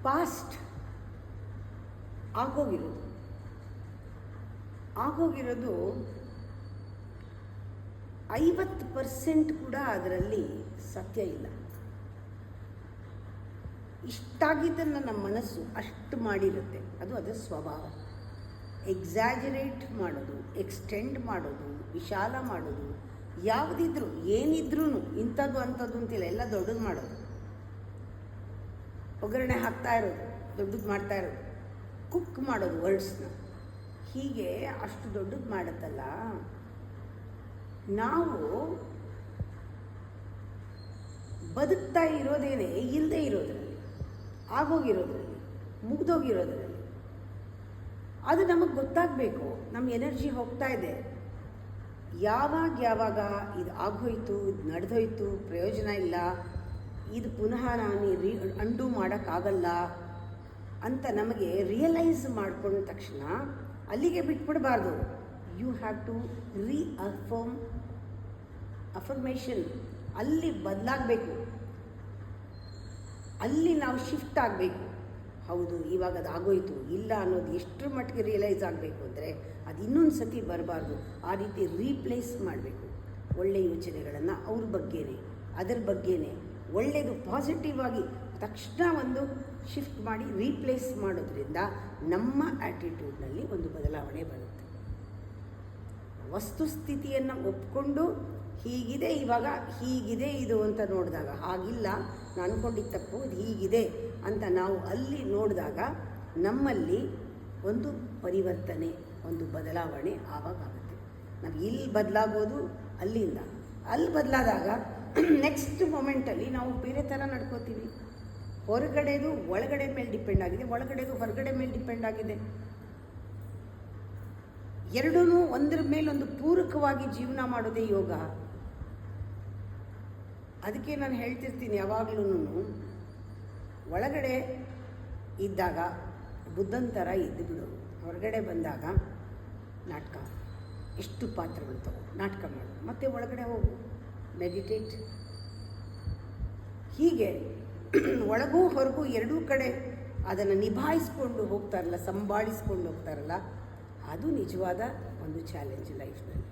Past ಆಗೋಗಿರೋದು 50% ಕೂಡ ಅದರಲ್ಲಿ ಸತ್ಯ ಇಲ್ಲ. ಇಷ್ಟಾಗಿದ್ದನ್ನು ನಮ್ಮ ಮನಸ್ಸು ಅಷ್ಟು ಮಾಡಿರುತ್ತೆ. ಅದು ಅದರ ಸ್ವಭಾವ. ಎಕ್ಸಾಜರೇಟ್ ಮಾಡೋದು, ಎಕ್ಸ್ಟೆಂಡ್ ಮಾಡೋದು, ವಿಶಾಲ ಮಾಡೋದು, ಯಾವುದಿದ್ರು ಏನಿದ್ರೂ ಇಂಥದ್ದು ಅಂಥದ್ದು ಅಂತಿಲ್ಲ, ಎಲ್ಲ ದೊಡ್ಡದು ಮಾಡೋದು. ಒಗ್ಗರಣೆ ಹಾಕ್ತಾ ಇರೋದು, ದೊಡ್ಡದು ಮಾಡ್ತಾ ಇರೋದು, ಕುಕ್ ಮಾಡೋದು ವರ್ಡ್ಸ್ನ. ಹೀಗೆ ಅಷ್ಟು ದೊಡ್ಡದು ಮಾಡುತ್ತಲ್ಲ. ನಾವು ಬದುಕ್ತಾ ಇರೋದೇನೆ ಇಲ್ಲದೆ ಇರೋದ್ರಲ್ಲಿ, ಆಗೋಗಿರೋದ್ರಲ್ಲಿ, ಮುಗ್ದೋಗಿರೋದ್ರಲ್ಲಿ. ಅದು ನಮಗೆ ಗೊತ್ತಾಗಬೇಕು. ನಮ್ಮ ಎನರ್ಜಿ ಹೋಗ್ತಾ ಇದೆ. ಯಾವಾಗ ಇದು ಆಗೋಯ್ತು, ಇದು ನಡೆದೋಯ್ತು, ಪ್ರಯೋಜನ ಇಲ್ಲ, ಇದು ಪುನಃ ನಾನು ಅಂಡು ಮಾಡೋಕ್ಕಾಗಲ್ಲ ಅಂತ ನಮಗೆ ರಿಯಲೈಸ್ ಮಾಡ್ಕೊಂಡ ತಕ್ಷಣ ಅಲ್ಲಿಗೆ ಬಿಟ್ಬಿಡಬಾರ್ದು. You have to affirmation. ಅಲ್ಲಿ ಬದಲಾಗಬೇಕು, ಅಲ್ಲಿ ನಾವು ಶಿಫ್ಟ್ ಆಗಬೇಕು. ಹೌದು, ಇವಾಗ ಅದು ಆಗೋಯ್ತು, ಇಲ್ಲ ಅನ್ನೋದು ಎಷ್ಟರ ಮಟ್ಟಿಗೆ ರಿಯಲೈಸ್ ಆಗಬೇಕು ಅಂದರೆ ಅದು ಇನ್ನೊಂದು ಸತಿ ಬರಬಾರ್ದು. ಆ ರೀತಿ ರೀಪ್ಲೇಸ್ ಮಾಡಬೇಕು. ಒಳ್ಳೆಯ ಯೋಚನೆಗಳನ್ನು ಅವ್ರ ಬಗ್ಗೆನೇ, ಅದರ ಬಗ್ಗೆನೇ ಒಳ್ಳೆಯದು ಪಾಸಿಟಿವ್ ಆಗಿ ತಕ್ಷಣ ಒಂದು ಶಿಫ್ಟ್ ಮಾಡಿ ರೀಪ್ಲೇಸ್ ಮಾಡೋದ್ರಿಂದ ನಮ್ಮ ಆ್ಯಟಿಟ್ಯೂಡ್ನಲ್ಲಿ ಒಂದು ಬದಲಾವಣೆ ಬರುತ್ತೆ. ವಸ್ತುಸ್ಥಿತಿಯನ್ನು ಒಪ್ಕೊಂಡು ಹೀಗಿದೆ, ಇವಾಗ ಹೀಗಿದೆ ಇದು ಅಂತ ನೋಡಿದಾಗ, ಹಾಗಿಲ್ಲ, ನಾನು ಅಂದ್ಕೊಂಡಿದ್ದ ತಪ್ಪು, ಇದು ಹೀಗಿದೆ ಅಂತ ನಾವು ಅಲ್ಲಿ ನೋಡಿದಾಗ ನಮ್ಮಲ್ಲಿ ಒಂದು ಪರಿವರ್ತನೆ, ಒಂದು ಬದಲಾವಣೆ ಆವಾಗುತ್ತೆ. ನಾವು ಇಲ್ಲಿ ಬದಲಾಗೋದು ಅಲ್ಲಿಂದ. ಅಲ್ಲಿ ಬದಲಾದಾಗ ನೆಕ್ಸ್ಟ್ ಮೊಮೆಂಟಲ್ಲಿ ನಾವು ಬೇರೆ ಥರ ನಡ್ಕೋತೀವಿ. ಹೊರಗಡೆದು ಒಳಗಡೆ ಮೇಲೆ ಡಿಪೆಂಡ್ ಆಗಿದೆ, ಒಳಗಡೆದು ಹೊರಗಡೆ ಮೇಲೆ ಡಿಪೆಂಡ್ ಆಗಿದೆ. ಎರಡೂ ಒಂದರ ಮೇಲೊಂದು ಪೂರಕವಾಗಿ ಜೀವನ ಮಾಡೋದೇ ಯೋಗ. ಅದಕ್ಕೆ ನಾನು ಹೇಳ್ತಿರ್ತೀನಿ ಯಾವಾಗಲೂ, ಒಳಗಡೆ ಇದ್ದಾಗ ಬುದ್ಧನ ಥರ ಇದ್ದು ಬಿಡು, ಹೊರಗಡೆ ಬಂದಾಗ ನಾಟಕ, ಎಷ್ಟು ಪಾತ್ರಗಳು ತಗೋ, ನಾಟಕ ಮಾಡು, ಮತ್ತೆ ಒಳಗಡೆ ಹೋಗು, ಮೆಡಿಟೇಟ್. ಹೀಗೆ ಒಳಗೂ ಹೊರಗೂ ಎರಡೂ ಕಡೆ ಅದನ್ನು ನಿಭಾಯಿಸ್ಕೊಂಡು ಹೋಗ್ತಾರಲ್ಲ, ಸಂಭಾಳಿಸ್ಕೊಂಡು ಹೋಗ್ತಾರಲ್ಲ, ಅದು ನಿಜವಾದ ಒಂದು ಚಾಲೆಂಜ್ ಲೈಫ್ನಲ್ಲಿ.